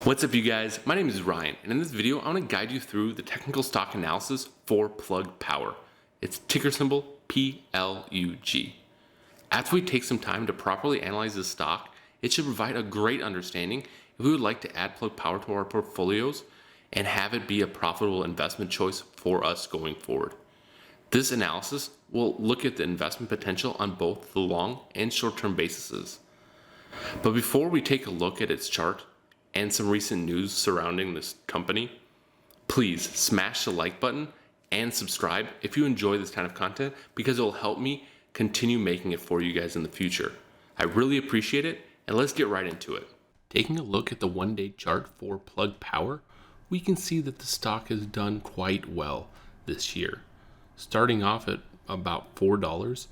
What's up, you guys? My name is Ryan, and in this video I want to guide you through the technical stock analysis for Plug Power. It's ticker symbol PLUG. After we take some time to properly analyze this stock, it should provide a great understanding if we would like to add Plug Power to our portfolios and have it be a profitable investment choice for us going forward. This analysis will look at the investment potential on both the long and short-term bases. But before we take a look at its chart and some recent news surrounding this company, please smash the like button and subscribe if you enjoy this kind of content, because it will help me continue making it for you guys in the future. I really appreciate it, and let's get right into it. Taking a look at the one-day chart for Plug Power, we can see that the stock has done quite well this year, starting off at about $4,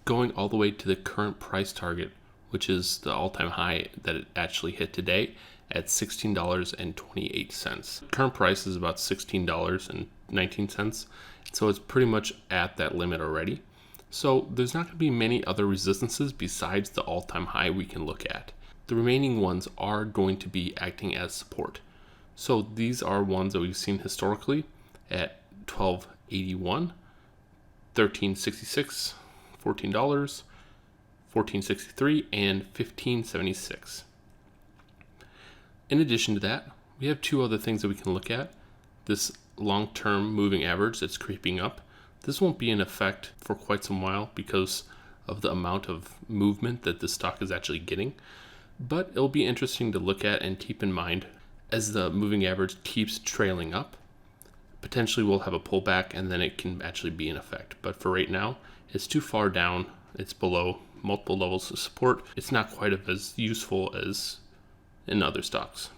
going all the way to the current price target, which is the all-time high that it actually hit today at $16.28. Current price is about $16.19, so it's pretty much at that limit already. So there's not going to be many other resistances besides the all-time high we can look at. The remaining ones are going to be acting as support. So these are ones that we've seen historically at $12.81, $13.66, $14, $14.63, and $15.76. In addition to that, we have two other things that we can look at. This long-term moving average that's creeping up. This won't be in effect for quite some while because of the amount of movement that the stock is actually getting. But it'll be interesting to look at and keep in mind as the moving average keeps trailing up. Potentially we'll have a pullback and then it can actually be in effect. But for right now, it's too far down. It's below multiple levels of support. It's not quite as useful as in other stocks.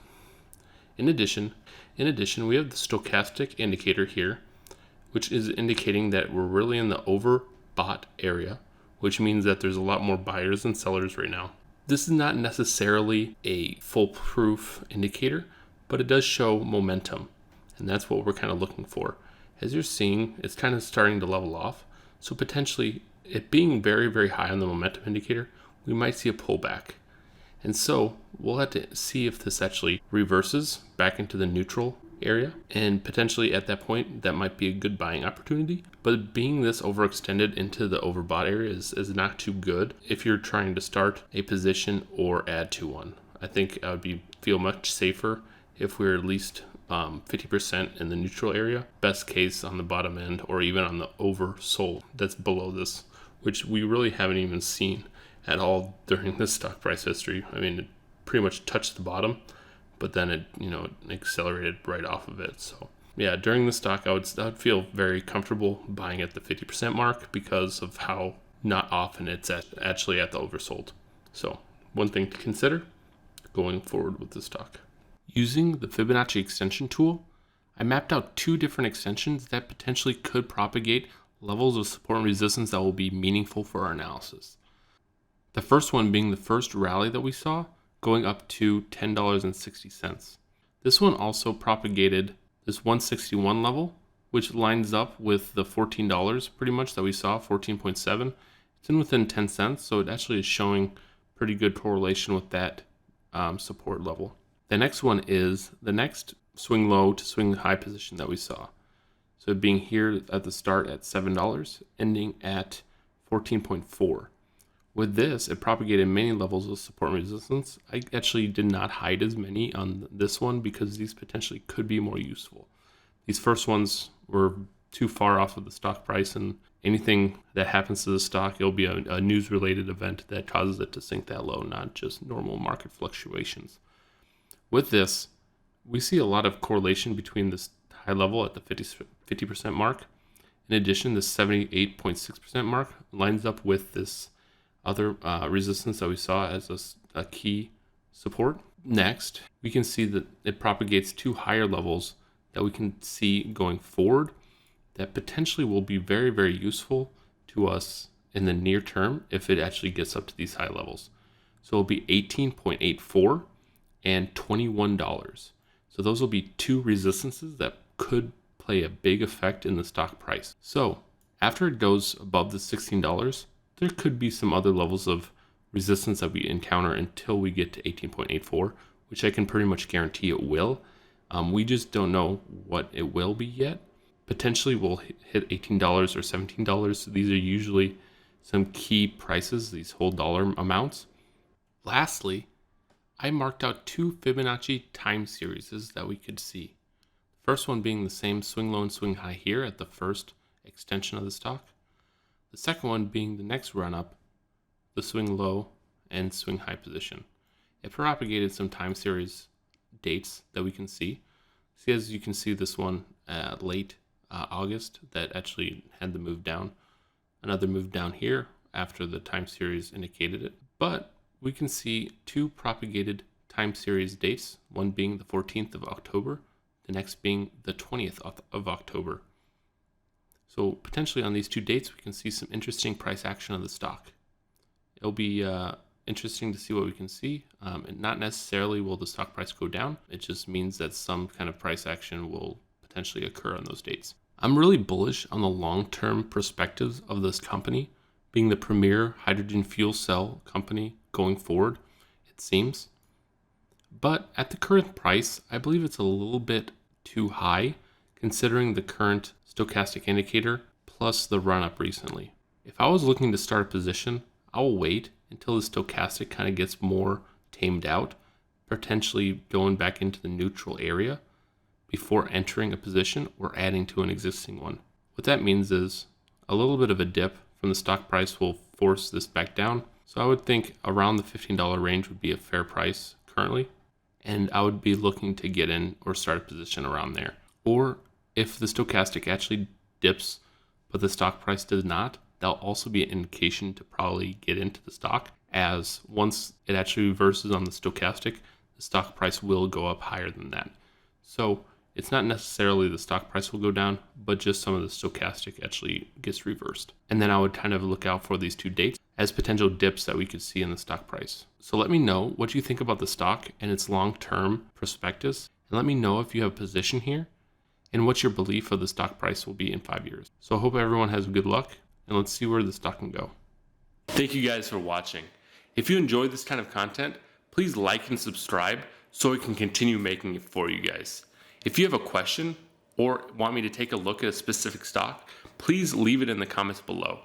In addition, we have the stochastic indicator here, which is indicating that we're really in the overbought area, which means that there's a lot more buyers than sellers right now. This is not necessarily a foolproof indicator, but it does show momentum, and that's what we're kind of looking for. As you're seeing, it's kind of starting to level off, so potentially it being very, very high on the momentum indicator, we might see a pullback. And so we'll have to see if this actually reverses back into the neutral area, and potentially at that point that might be a good buying opportunity. But being this overextended into the overbought area is not too good if you're trying to start a position or add to one. I think I would feel much safer if we're at least 50% in the neutral area, best case on the bottom end, or even on the oversold that's below this, which we really haven't even seen at all during this stock price history. I mean, it pretty much touched the bottom, but then it accelerated right off of it. So yeah, during the stock, I would feel very comfortable buying at the 50% mark because of how not often it's actually at the oversold. So one thing to consider going forward with the stock. Using the Fibonacci Extension tool, I mapped out two different extensions that potentially could propagate levels of support and resistance that will be meaningful for our analysis. The first one being the first rally that we saw, going up to $10.60. This one also propagated this 161 level, which lines up with the $14 pretty much that we saw, 14.7. It's in within 10 cents, so it actually is showing pretty good correlation with that support level. The next one is the next swing low to swing high position that we saw. So being here at the start at $7, ending at 14.4. With this, it propagated many levels of support and resistance. I actually did not hide as many on this one because these potentially could be more useful. These first ones were too far off of the stock price, and anything that happens to the stock, it'll be a news-related event that causes it to sink that low, not just normal market fluctuations. With this, we see a lot of correlation between this high level at the 50% mark. In addition, the 78.6% mark lines up with this other resistance that we saw as a key support. Next, we can see that it propagates two higher levels that we can see going forward that potentially will be very, very useful to us in the near term if it actually gets up to these high levels. So it'll be 18.84 and $21. So those will be two resistances that could play a big effect in the stock price. So after it goes above the $16, there could be some other levels of resistance that we encounter until we get to 18.84, which I can pretty much guarantee it will. We just don't know what it will be yet. Potentially we'll hit $18 or $17. These are usually some key prices, these whole dollar amounts. Lastly, I marked out 2 Fibonacci time series that we could see. First one being the same swing low and swing high here at the first extension of the stock. The second one being the next run up, the swing low and swing high position. It propagated some time series dates that we can see. See, as you can see, this one late August that actually had the move down. Another move down here after the time series indicated it. But we can see 2 propagated time series dates, one being the 14th of October, the next being the 20th of October. So potentially on these 2 dates, we can see some interesting price action of the stock. It'll be interesting to see what we can see. And not necessarily will the stock price go down. It just means that some kind of price action will potentially occur on those dates. I'm really bullish on the long-term perspectives of this company being the premier hydrogen fuel cell company going forward, it seems. But at the current price, I believe it's a little bit too high considering the current stochastic indicator plus the run-up recently. If I was looking to start a position, I will wait until the stochastic kind of gets more tamed out, potentially going back into the neutral area before entering a position or adding to an existing one. What that means is a little bit of a dip from the stock price will force this back down. So I would think around the $15 range would be a fair price currently. And I would be looking to get in or start a position around there. Or if the stochastic actually dips, but the stock price does not, that'll also be an indication to probably get into the stock, as once it actually reverses on the stochastic, the stock price will go up higher than that. So it's not necessarily the stock price will go down, but just some of the stochastic actually gets reversed. And then I would kind of look out for these 2 dates as potential dips that we could see in the stock price. So let me know what you think about the stock and its long-term prospectus. And let me know if you have a position here and what your belief of the stock price will be in 5 years. So I hope everyone has good luck, and let's see where the stock can go. Thank you guys for watching. If you enjoyed this kind of content, please like and subscribe so we can continue making it for you guys. If you have a question or want me to take a look at a specific stock, please leave it in the comments below.